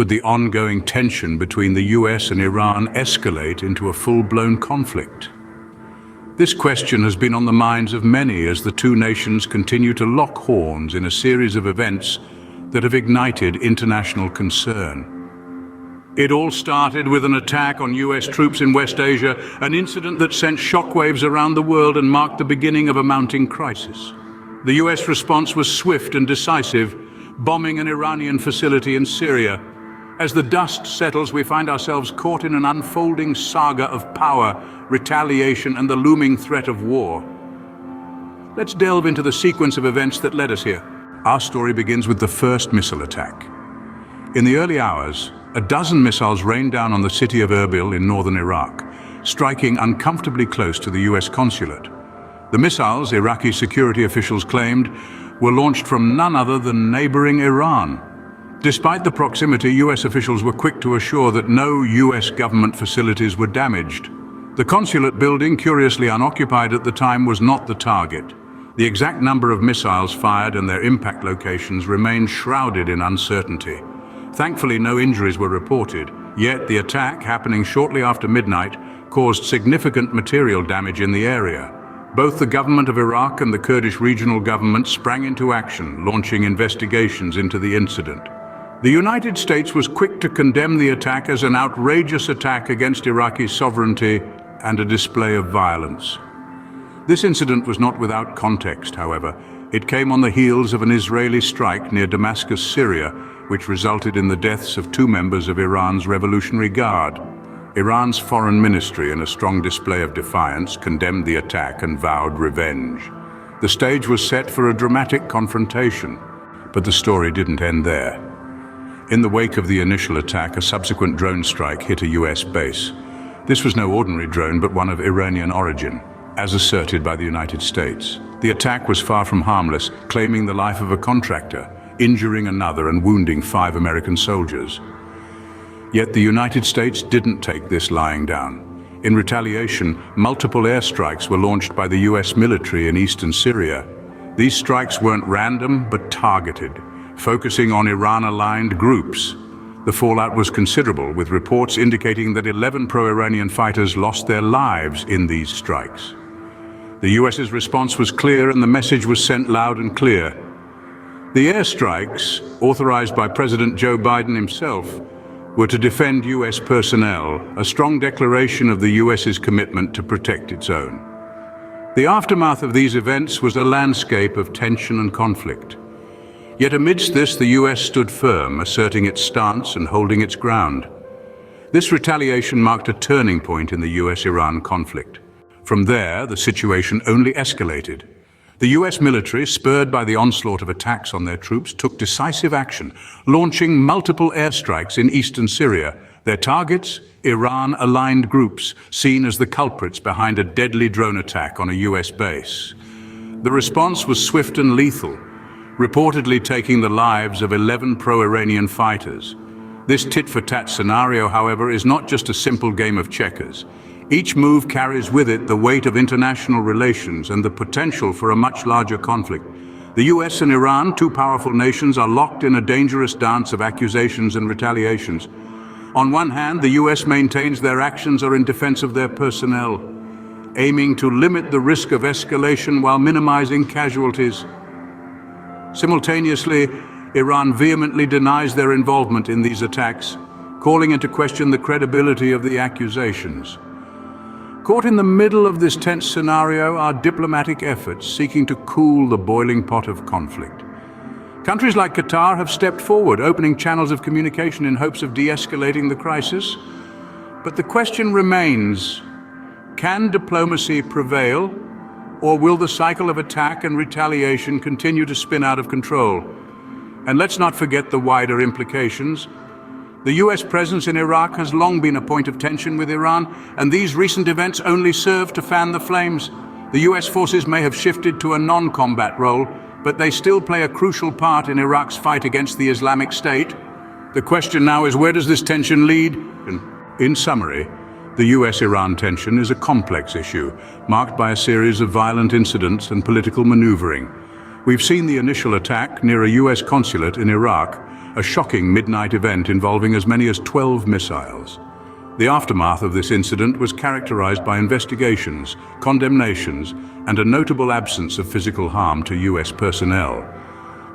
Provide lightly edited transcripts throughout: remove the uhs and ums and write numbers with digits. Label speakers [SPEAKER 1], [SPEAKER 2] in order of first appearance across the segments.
[SPEAKER 1] Could the ongoing tension between the US and Iran escalate into a full-blown conflict? This question has been on the minds of many as the two nations continue to lock horns in a series of events that have ignited international concern. It all started with an attack on US troops in West Asia, an incident that sent shockwaves around the world and marked the beginning of a mounting crisis. The US response was swift and decisive, bombing an Iranian facility in Syria. As the dust settles, we find ourselves caught in an unfolding saga of power, retaliation, and the looming threat of war. Let's delve into the sequence of events that led us here. Our story begins with the first missile attack. In the early hours, a dozen missiles rained down on the city of Erbil in northern Iraq, striking uncomfortably close to the US consulate. The missiles, Iraqi security officials claimed, were launched from none other than neighboring Iran. Despite the proximity, US officials were quick to assure that no US government facilities were damaged. The consulate building, curiously unoccupied at the time, was not the target. The exact number of missiles fired and their impact locations remained shrouded in uncertainty. Thankfully, no injuries were reported, yet the attack, happening shortly after midnight, caused significant material damage in the area. Both the government of Iraq and the Kurdish regional government sprang into action, launching investigations into the incident. The United States was quick to condemn the attack as an outrageous attack against Iraqi sovereignty and a display of violence. This incident was not without context, however. It came on the heels of an Israeli strike near Damascus, Syria, which resulted in the deaths of two members of Iran's Revolutionary Guard. Iran's foreign ministry, in a strong display of defiance, condemned the attack and vowed revenge. The stage was set for a dramatic confrontation, but the story didn't end there. In the wake of the initial attack, a subsequent drone strike hit a US base. This was no ordinary drone, but one of Iranian origin, as asserted by the United States. The attack was far from harmless, claiming the life of a contractor, injuring another and wounding 5 American soldiers. Yet the United States didn't take this lying down. In retaliation, multiple airstrikes were launched by the US military in eastern Syria. These strikes weren't random, but targeted, focusing on Iran-aligned groups. The fallout was considerable, with reports indicating that 11 pro-Iranian fighters lost their lives in these strikes. The US's response was clear, and the message was sent loud and clear. The airstrikes, authorized by President Joe Biden himself, were to defend US personnel, a strong declaration of the US's commitment to protect its own. The aftermath of these events was a landscape of tension and conflict. Yet amidst this, the US stood firm, asserting its stance and holding its ground. This retaliation marked a turning point in the US-Iran conflict. From there, the situation only escalated. The US military, spurred by the onslaught of attacks on their troops, took decisive action, launching multiple airstrikes in eastern Syria. Their targets, Iran-aligned groups, seen as the culprits behind a deadly drone attack on a US base. The response was swift and lethal, reportedly taking the lives of 11 pro-Iranian fighters. This tit-for-tat scenario, however, is not just a simple game of checkers. Each move carries with it the weight of international relations and the potential for a much larger conflict. The US and Iran, two powerful nations, are locked in a dangerous dance of accusations and retaliations. On one hand, the US maintains their actions are in defense of their personnel, aiming to limit the risk of escalation while minimizing casualties. Simultaneously, Iran vehemently denies their involvement in these attacks, calling into question the credibility of the accusations. Caught in the middle of this tense scenario are diplomatic efforts seeking to cool the boiling pot of conflict. Countries like Qatar have stepped forward, opening channels of communication in hopes of de-escalating the crisis. But the question remains, can diplomacy prevail, or will the cycle of attack and retaliation continue to spin out of control? And let's not forget the wider implications. The US presence in Iraq has long been a point of tension with Iran, and these recent events only serve to fan the flames. The US forces may have shifted to a non-combat role, but they still play a crucial part in Iraq's fight against the Islamic State. The question now is, where does this tension lead? In summary, the US-Iran tension is a complex issue, marked by a series of violent incidents and political maneuvering. We've seen the initial attack near a US consulate in Iraq, a shocking midnight event involving as many as 12 missiles. The aftermath of this incident was characterized by investigations, condemnations, and a notable absence of physical harm to US personnel.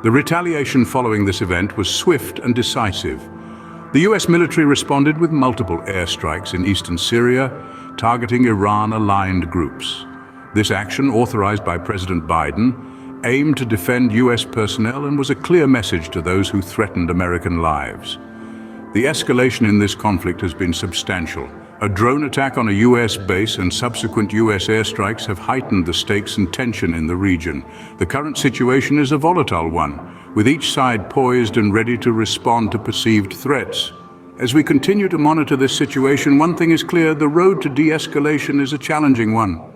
[SPEAKER 1] The retaliation following this event was swift and decisive. The US military responded with multiple airstrikes in eastern Syria, targeting Iran-aligned groups. This action, authorized by President Biden, aimed to defend US personnel and was a clear message to those who threatened American lives. The escalation in this conflict has been substantial. A drone attack on a US base and subsequent US airstrikes have heightened the stakes and tension in the region. The current situation is a volatile one, with each side poised and ready to respond to perceived threats. As we continue to monitor this situation, one thing is clear: the road to de-escalation is a challenging one.